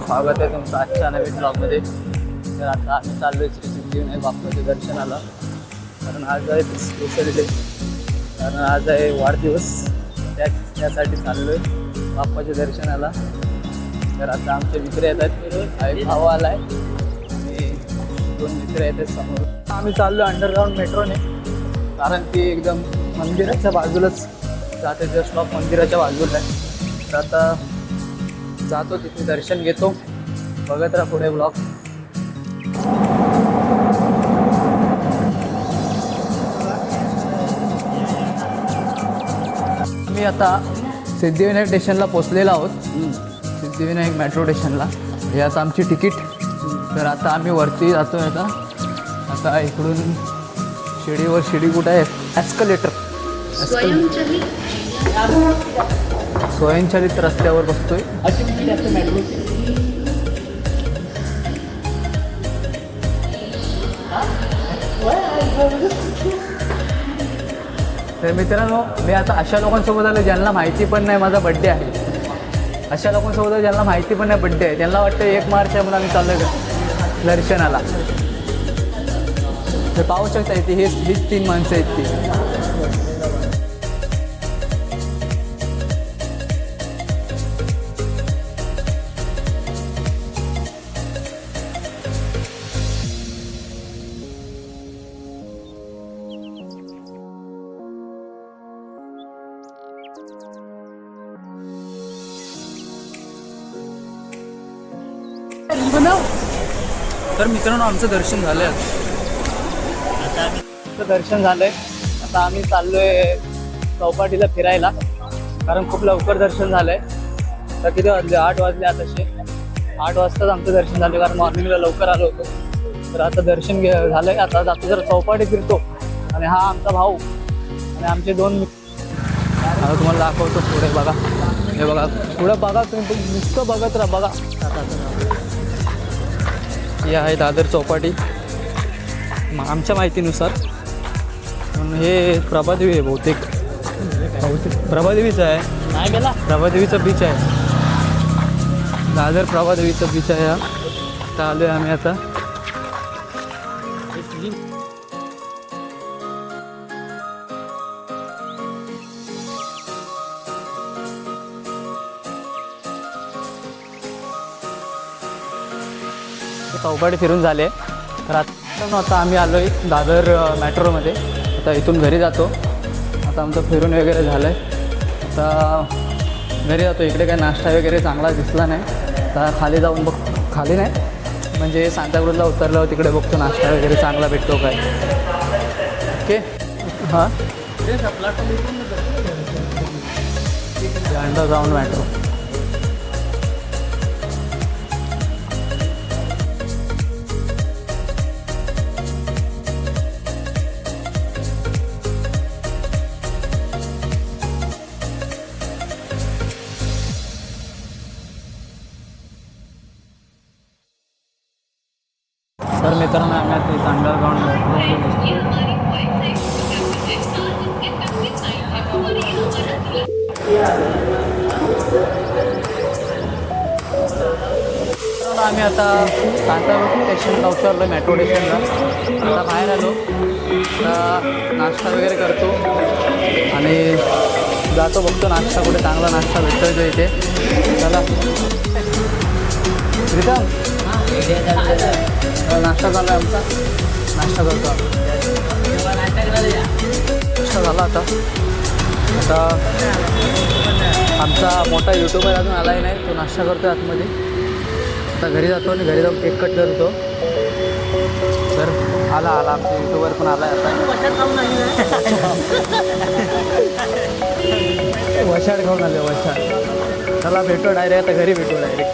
स्वागत आहे तुमचं आजच्या नवीन ब्लॉगमध्ये. तर आता आम्ही चाललो आहे श्री सिद्धिविनायक बाप्पाच्या दर्शनाला. कारण आज आहे स्पेशल डे, कारण आज आहे वाढदिवस. त्यासाठी चाललो आहे बाप्पाच्या दर्शनाला. तर आता आमचे मित्र येतात, एक भाऊ आला आहे आणि 2 मित्र येतात समोर. आम्ही चाललो अंडरग्राऊंड मेट्रोने, कारण ती एकदम मंदिराच्या बाजूलाच जाते. त्या स्टॉप मंदिराच्या बाजूला आहे. तर आता जातो तिथे, दर्शन घेतो. बघत राहा पुढे ब्लॉग. आम्ही आता सिद्धिविनायक स्टेशनला पोचलेलो आहोत. सिद्धिविनायक मेट्रो स्टेशनला हे आता आमची तिकीट. तर आता आम्ही वरती जातो आहे. आता इकडून शिडीवर, शिडी कुठं आहे, ॲस्कलेटर, स्वयंचलित रस्त्यावर बसतोय. तर मित्रांनो, मी आता अशा लोकांसोबत आलो ज्यांना माहिती पण नाही माझा बड्डे आहे. अशा लोकांसोबत ज्यांना माहिती पण नाही बड्डे आहे. त्यांना वाटतं 1 मार्च आहे म्हणून आम्ही चाललो दर्शनाला. तर पाहू शकता इथे हीच 3 माणसं आहेत ती. तर मित्रांनो, आमचं दर्शन झालं आहे. दर्शन झालंय. आता आम्ही चाललोय चौपाटीला फिरायला, कारण खूप लवकर दर्शन झालंय. तर किती वाजले, 8 वाजले. आताशे 8 वाजताच आमचं दर्शन झालं, कारण मॉर्निंगला लवकर आलो होतो. तर आता दर्शन झालंय. आता जातो जरा चौपाटी फिरतो. आणि हा आमचा भाऊ आणि आमचे 2 मित्र. आता तुम्हाला दाखवतो पुढे. बघा, हे बघा पुढं बघा, तुम्ही नुसतं बघत राहा. बघा, हे आहे दादर चौपाटी आमच्या माहितीनुसार. म्हणून हे प्रभादेवी आहे बहुतेक प्रभादेवीचं आहे. नाही गेला, प्रभादेवीचं बीच आहे. दादर प्रभादेवीचं बीच आहे. आता आलो आहे आम्ही. आता चौपाटी फिरून झाले. तर आता आम्ही आलो आहे दादर मेट्रोमध्ये. आता इथून घरी जातो. आता आमचं फिरून वगैरे झालं आहे. आता घरी जातो. इकडे काही नाश्ता वगैरे चांगला दिसला नाही. आता खाली जाऊन खाली नाही म्हणजे सांताक्रूजला उतरल्यावर तिकडे बघतो नाश्ता वगैरे चांगला भेटतो काय. ओके. हां, अंडरग्राऊंड मेट्रो. तर मित्रांनो, आम्ही आता इथं अंडरग्राऊंड आम्ही आता सांताक्रूज स्टेशनला उतरलो, मेट्रो स्टेशनला. आता बाहेर आलो. आता नाश्ता वगैरे करतो आणि जातो, बघतो नाश्ता कुठे चांगला नाश्ता भेटतो इथे. चला प्रीतम, नाश्ता झाला आमचा. नाश्ता करतो. नाश्ता झाला. आता आमचा मोठा यूट्यूबर अजून आलाही नाही. तो नाश्ता करतो आतमध्ये. आता घरी जातो आणि घरी जाऊन केक कट करतो. तर आला आमचा यूट्यूबर पण आला आहे आता. वशाड खाऊन आले, वशाड. चला भेटू डायरेक्ट. आता घरी भेटू डायरेक्ट.